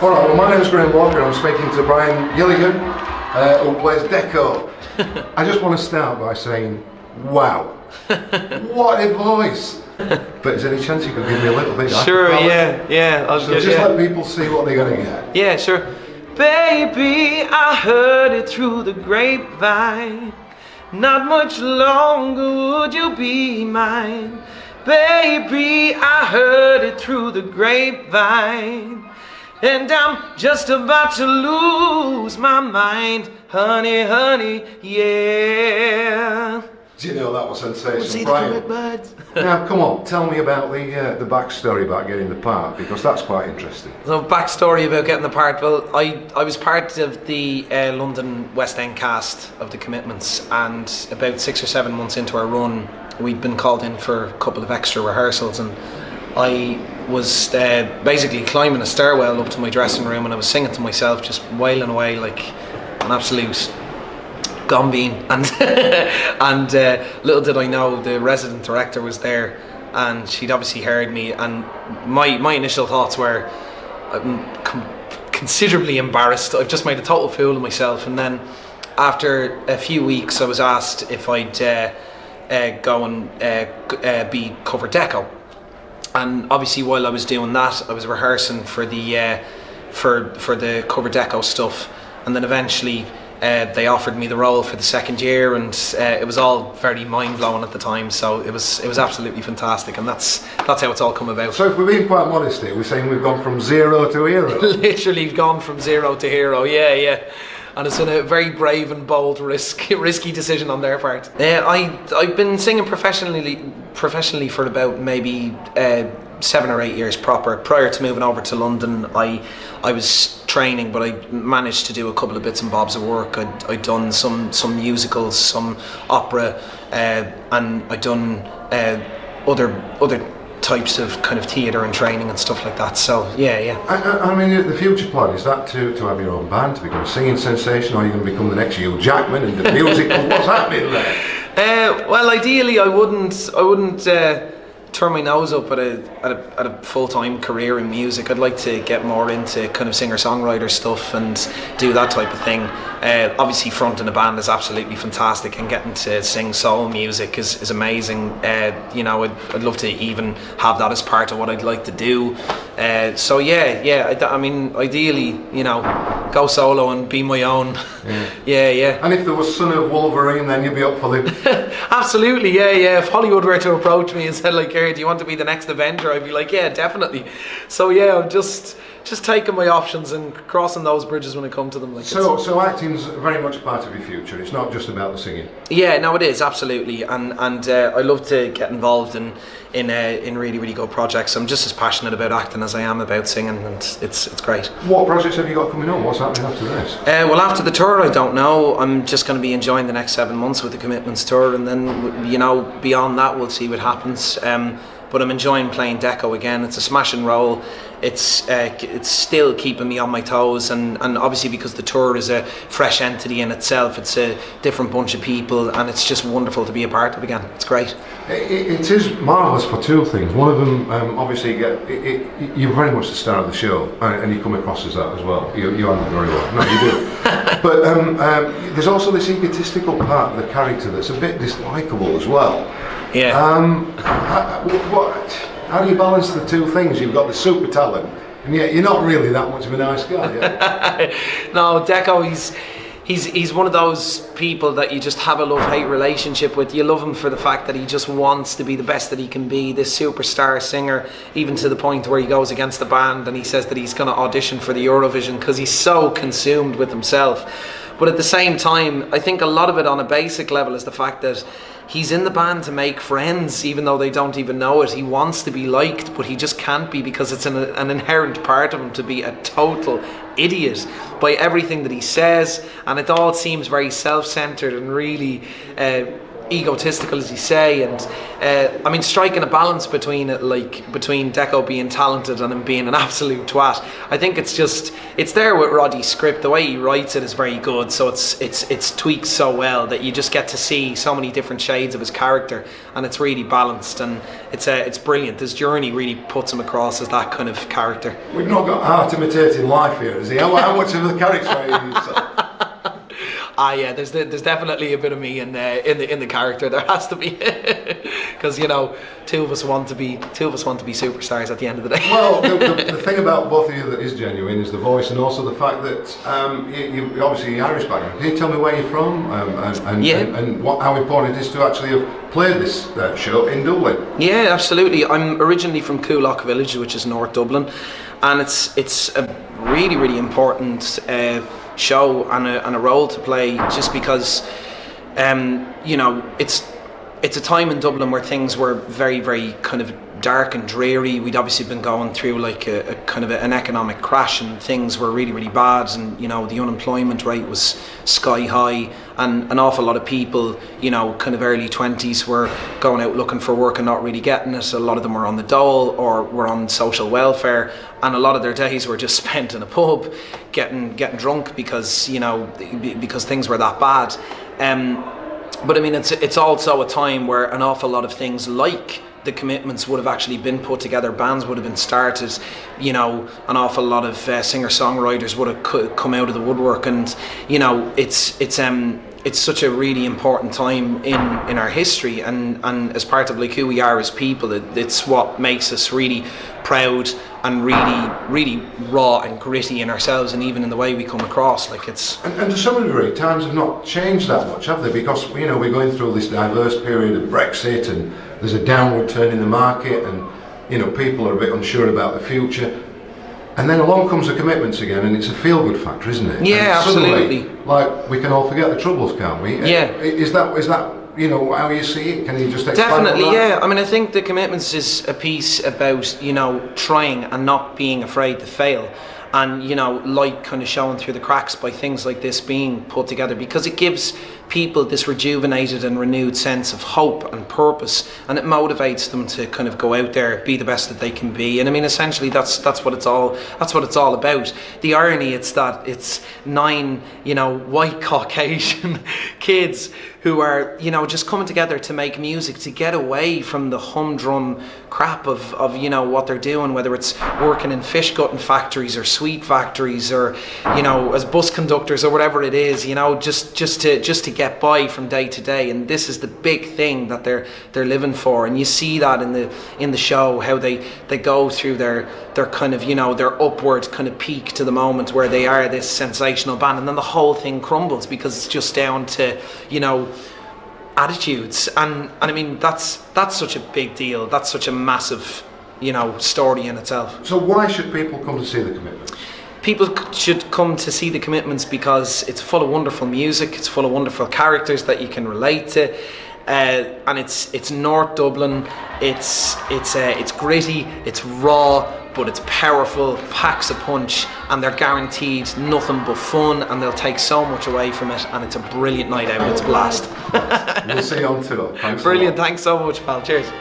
Alright, well, my name is Brian Gilligan. I'm speaking to Brian Gilligan, who plays Deco. I just want to start by saying, wow, what a voice! But is there any chance you could give me a little bit? Sure, yeah. So just let people see what they're going to get. Yeah, sure. Baby, I heard it through the grapevine. Not much longer would you be mine. Baby, I heard it through the grapevine. And I'm just about to lose my mind. Honey, honey, yeah. Do you know that was sensational, Brian? Now, come on, tell me about the backstory about getting the part, because that's quite interesting. So, backstory about getting the part. Well, I was part of the London West End cast of The Commitments, and about 6 or 7 months into our run, we'd been called in for a couple of extra rehearsals, and I was basically climbing a stairwell up to my dressing room, and I was singing to myself, just wailing away like an absolute gombean, and little did I know the resident director was there, and she'd obviously heard me, and my initial thoughts were, I'm considerably embarrassed. I've just made a total fool of myself. And then after a few weeks I was asked if I'd go and be cover Deco. And obviously while I was doing that, I was rehearsing for the cover Deco stuff, and then eventually they offered me the role for the second year, and it was all very mind-blowing at the time. So it was absolutely fantastic, and that's how it's all come about. So if we're being quite modest here, we're saying we've gone from zero to hero. Literally gone from zero to hero. Yeah. And it's been a very brave and bold, risky decision on their part. I've been singing professionally for about maybe 7 or 8 years proper. Prior to moving over to London, I was training, but I managed to do a couple of bits and bobs of work. I'd done some musicals, some opera, and I'd done other types of kind of theatre and training and stuff like that. So yeah. I mean, the future plan, is that to have your own band, to become a singing sensation, or are you going to become the next Hugh Jackman and the musical? What's happening there? Well, ideally, I wouldn't turn my nose up at a full-time career in music. I'd like to get more into kind of singer-songwriter stuff and do that type of thing. Obviously fronting a band is absolutely fantastic, and getting to sing soul music is amazing. I'd love to even have that as part of what I'd like to do. So yeah. I mean, ideally, go solo and be my own. Yeah. And if there was Son of Wolverine, then you'd be up for it. Absolutely, yeah. If Hollywood were to approach me and said, like, "Here, do you want to be the next Avenger?" I'd be like, yeah, definitely. So yeah, I'm just taking my options and crossing those bridges when I come to them. So acting's very much a part of your future. It's not just about the singing. Yeah, no, it is absolutely, and I love to get involved in really, really good projects. I'm just as passionate about acting as I am about singing, and it's great. What projects have you got coming on? What's happening after this? Well, after the tour, I don't know. I'm just going to be enjoying the next 7 months with the Commitments tour, and then beyond that, we'll see what happens. But I'm enjoying playing Deco again. It's a smashing role. It's still keeping me on my toes, and obviously because the tour is a fresh entity in itself, it's a different bunch of people, and it's just wonderful to be a part of again. It's great. It is marvellous for two things. One of them, obviously, you're very much the star of the show, and you come across as that as well. You handle it very well. No, you do. But there's also this egotistical part of the character that's a bit dislikable as well. Yeah. How do you balance the two things? You've got the super talent, and yet you're not really that much of a nice guy. Yeah? No, Deco, he's one of those people that you just have a love-hate relationship with. You love him for the fact that he just wants to be the best that he can be, this superstar singer, even to the point where he goes against the band and he says that he's going to audition for the Eurovision because he's so consumed with himself. But at the same time, I think a lot of it on a basic level is the fact that he's in the band to make friends, even though they don't even know it. He wants to be liked, but he just can't be, because it's an inherent part of him to be a total idiot by everything that he says, and it all seems very self-centered and really egotistical, as you say, and I mean, striking a balance between it, like between Deco being talented and him being an absolute twat. I think it's there with Roddy's script. The way he writes it is very good, so it's tweaked so well that you just get to see so many different shades of his character, and it's really balanced, and it's brilliant. His journey really puts him across as that kind of character. We've not got art imitating life here, is he? How much of the character is he? Yeah, there's definitely a bit of me in the character. There has to be, because two of us want to be superstars at the end of the day. Well, the thing about both of you that is genuine is the voice, and also the fact that you obviously Irish background. Can you tell me where you're from and how important it is to actually have played this show in Dublin? Yeah, absolutely. I'm originally from Coolock Village, which is North Dublin, and it's a really, really important show and a role to play, just because it's a time in Dublin where things were very, very kind of dark and dreary. We'd obviously been going through like a kind of an economic crash, and things were really, really bad, and the unemployment rate was sky high, and an awful lot of people, kind of early 20s, were going out looking for work and not really getting it. A lot of them were on the dole or were on social welfare, and a lot of their days were just spent in a pub getting drunk because things were that bad. But I mean, it's also a time where an awful lot of things like the Commitments would have actually been put together, bands would have been started, an awful lot of singer-songwriters would have come out of the woodwork, and it's such a really important time in our history, and as part of like who we are as people, it's what makes us really proud and really, really raw and gritty in ourselves, and even in the way we come across. Like it's and to some degree, times have not changed that much, have they? Because we're going through this diverse period of Brexit, and there's a downward turn in the market, and people are a bit unsure about the future. And then along comes the Commitments again, and it's a feel-good factor, isn't it? Yeah, and suddenly, absolutely. like, we can all forget the troubles, can't we? Yeah. Is that how you see it? Can you just expand Definitely, on that? yeah. I mean, I think the Commitments is a piece about trying and not being afraid to fail, and light kind of showing through the cracks by things like this being put together, because it gives people this rejuvenated and renewed sense of hope and purpose, and it motivates them to kind of go out there, be the best that they can be. And I mean, essentially that's what it's all about. The irony, it's that it's 9 white Caucasian kids who are just coming together to make music, to get away from the humdrum crap of what they're doing, whether it's working in fish gutting factories or sweet factories, or as bus conductors or whatever it is, just to get by from day to day. And this is the big thing that they're living for, and you see that in the show, how they go through their kind of their upward kind of peak to the moment where they are this sensational band, and then the whole thing crumbles because it's just down to attitudes. And I mean, that's such a big deal. That's such a massive story in itself. So why should people come to see the Commitments? People should come to see the Commitments because it's full of wonderful music, it's full of wonderful characters that you can relate to, and it's North Dublin. It's gritty, it's raw, but it's powerful, packs a punch, and they're guaranteed nothing but fun, and they'll take so much away from it, and it's a brilliant night out. It's a blast. We'll see you on tour. Thanks. Brilliant, thanks so much, pal. Cheers.